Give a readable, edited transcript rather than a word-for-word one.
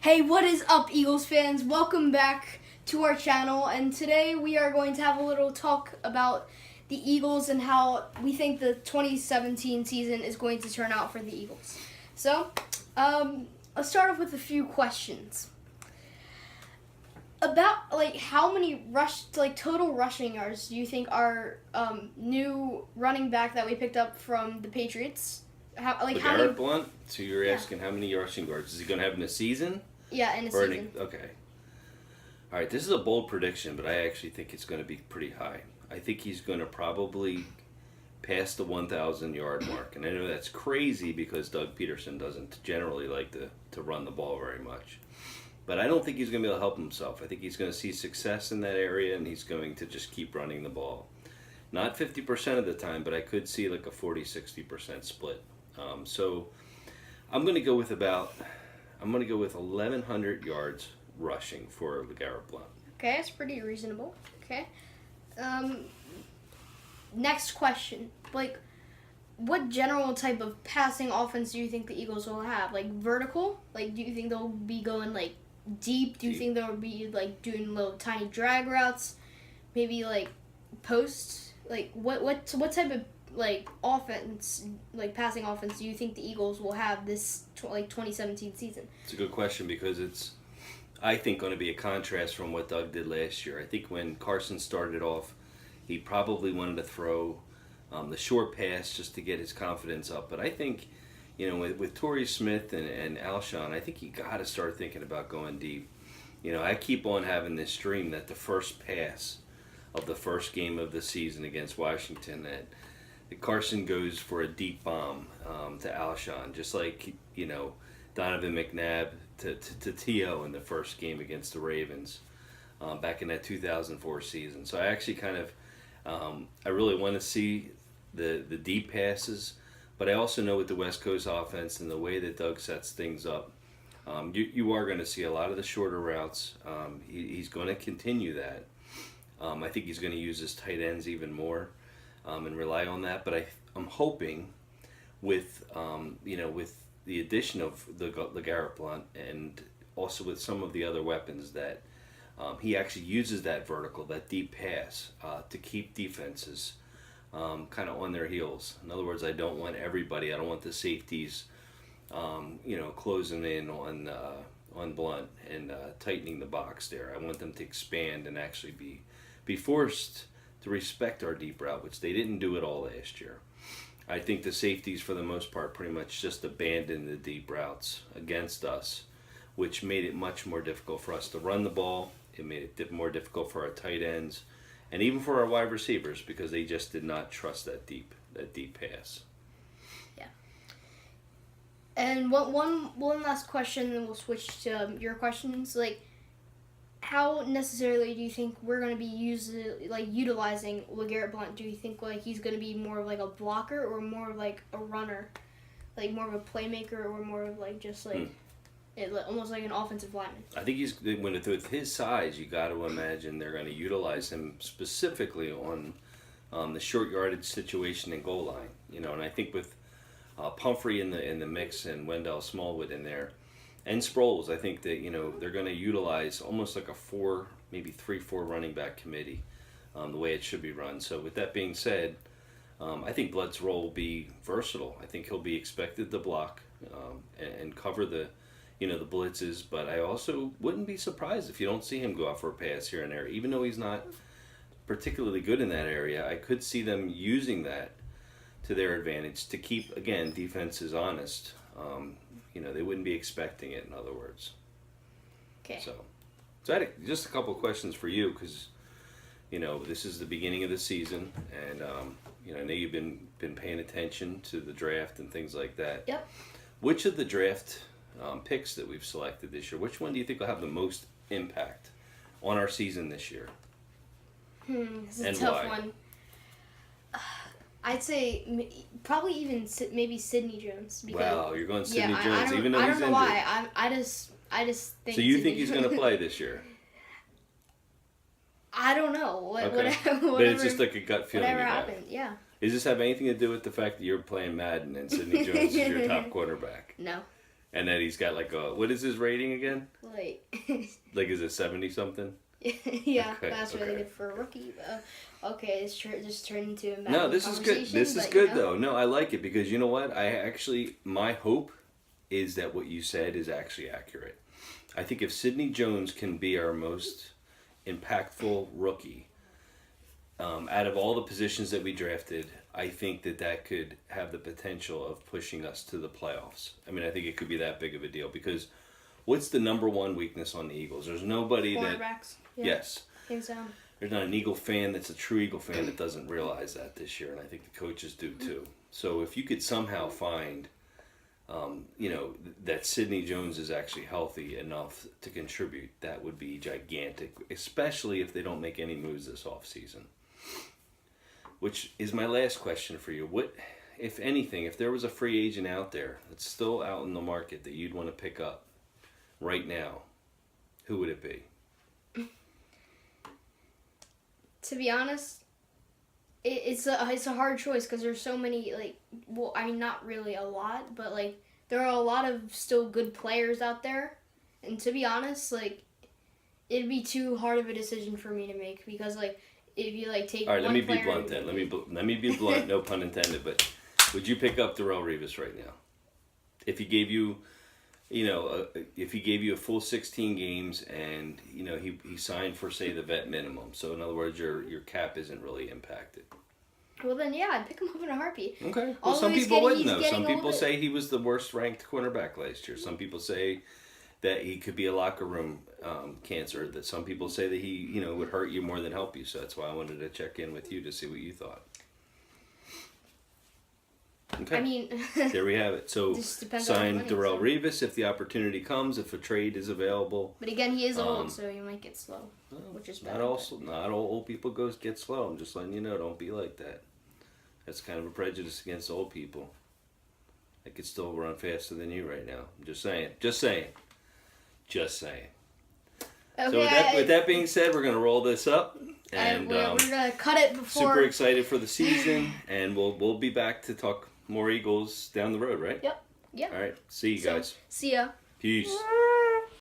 Hey, what is up, Eagles fans? Welcome back to our channel, and today we are going to have a little talk about the Eagles and how we think the 2017 season is going to turn out for the Eagles. So, let's start off with a few questions. About, how many total rushing yards do you think our new running back that we picked up from the Patriots, how many... Blunt? So you're asking how many rushing yards is he going to have in a season? Yeah, in a season. Okay. All right, this is a bold prediction, but I actually think it's going to be pretty high. I think he's going to probably pass the 1,000-yard mark. And I know that's crazy because Doug Peterson doesn't generally like to run the ball very much. But I don't think he's going to be able to help himself. I think he's going to see success in that area, and he's going to just keep running the ball. Not 50% of the time, but I could see like a 40-60% split. So I'm going to go with 1,100 yards rushing for LeGarrette Blount. Okay, that's pretty reasonable. Okay. Next question. What general type of passing offense do you think the Eagles will have? Vertical? Do you think they'll be going, deep? Do you think they'll be, doing little tiny drag routes? Maybe, posts? What type of, offense, passing offense do you think the Eagles will have this, 2017 season? It's a good question because it's, I think, going to be a contrast from what Doug did last year. I think when Carson started off, he probably wanted to throw the short pass just to get his confidence up. But I think, with Torrey Smith and Alshon, I think you got to start thinking about going deep. I keep on having this dream that the first pass of the first game of the season against Washington, that Carson goes for a deep bomb to Alshon, just like, Donovan McNabb to T.O. in the first game against the Ravens back in that 2004 season. So I actually I really want to see the deep passes, but I also know with the West Coast offense and the way that Doug sets things up, you are going to see a lot of the shorter routes. He's going to continue that. I think he's going to use his tight ends even more and rely on that. But I'm hoping with the addition of the LeGarrette Blount and also with some of the other weapons that he actually uses that vertical, that deep pass to keep defenses kind of on their heels. In other words, I don't want the safeties, closing in on Blount and tightening the box there. I want them to expand and actually be forced to respect our deep route, which they didn't do at all last year. I think the safeties, for the most part, pretty much just abandoned the deep routes against us, which made it much more difficult for us to run the ball. It made it more difficult for our tight ends and even for our wide receivers because they just did not trust that deep pass. Yeah. And one last question, then we'll switch to your questions. How necessarily do you think we're going to be utilizing LeGarrette Blount? Do you think he's going to be more of a blocker or more of a runner, more of a playmaker or more of almost like an offensive lineman? I think with his size, you got to imagine they're going to utilize him specifically on the short yardage situation and goal line. And I think with Pumphrey in the mix and Wendell Smallwood in there. And Sproles, I think that, they're going to utilize almost like a 3-4 running back committee, the way it should be run. So with that being said, I think Blount's role will be versatile. I think he'll be expected to block and cover the blitzes. But I also wouldn't be surprised if you don't see him go out for a pass here and there. Even though he's not particularly good in that area, I could see them using that to their advantage to keep, again, defenses honest. They wouldn't be expecting it, in other words. Okay. So I had just a couple of questions for you because, this is the beginning of the season, and I know you've been paying attention to the draft and things like that. Yep. Which of the draft picks that we've selected this year, which one do you think will have the most impact on our season this year? This is and a tough why? one. I'd say probably even maybe Sidney Jones. Because, wow, you're going Sidney Jones, I don't, even though he's injured. I don't know why. I just think. So you Sidney think he's going to play this year? I don't know. Okay. Whatever, but it's just like a gut feeling. Whatever happened, yeah. Does this have anything to do with the fact that you're playing Madden and Sidney Jones is your top quarterback? No. And then he's got like a, what is his rating again? Like, Like, is it 70 something? yeah, Okay, that's really okay. good for a rookie. Okay, it's just turned into a No, this is good. This is good though. No, I like it because you know what? My hope is that what you said is actually accurate. I think if Sidney Jones can be our most impactful rookie out of all the positions that we drafted, I think that could have the potential of pushing us to the playoffs. I mean, I think it could be that big of a deal because what's the number one weakness on the Eagles? There's nobody that... Cornerbacks. Yeah. Yes. Hands down. There's not an Eagle fan that's a true Eagle fan that doesn't realize that this year, and I think the coaches do too. So if you could somehow find, that Sidney Jones is actually healthy enough to contribute, that would be gigantic, especially if they don't make any moves this offseason. Which is my last question for you. What, if anything, if there was a free agent out there that's still out in the market that you'd want to pick up right now, who would it be? To be honest, it's a hard choice because there's so many, not really a lot, but there are a lot of still good players out there, and to be honest, it'd be too hard of a decision for me to make because if you take all right, one let me be player blunt then. Let me be blunt. No pun intended. But would you pick up Darrelle Revis right now if he gave you, if he gave you a full 16 games and he signed for say the vet minimum? So in other words, your cap isn't really impacted. Well then, yeah, I'd pick him up in a heartbeat. Okay. Well, Although some people wouldn't though. getting Some people older. say he was the worst ranked cornerback last year. Some people say that he could be a locker room cancer. That some people say that he would hurt you more than help you. So that's why I wanted to check in with you to see what you thought. Okay. I mean, there we have it. So just depends on sign the money, Darrelle so. Revis if the opportunity comes, if a trade is available. But again, he is old, so he might get slow, which is bad. Not all old people get slow. I'm just letting you know, don't be like that. That's kind of a prejudice against old people. I could still run faster than you right now. I'm just saying. Just saying. Okay, So with that being said, we're gonna roll this up, and we're gonna cut it before. super excited for the season, and we'll be back to talk more Eagles down the road, right? Yep. All right. See you guys. See ya. Peace.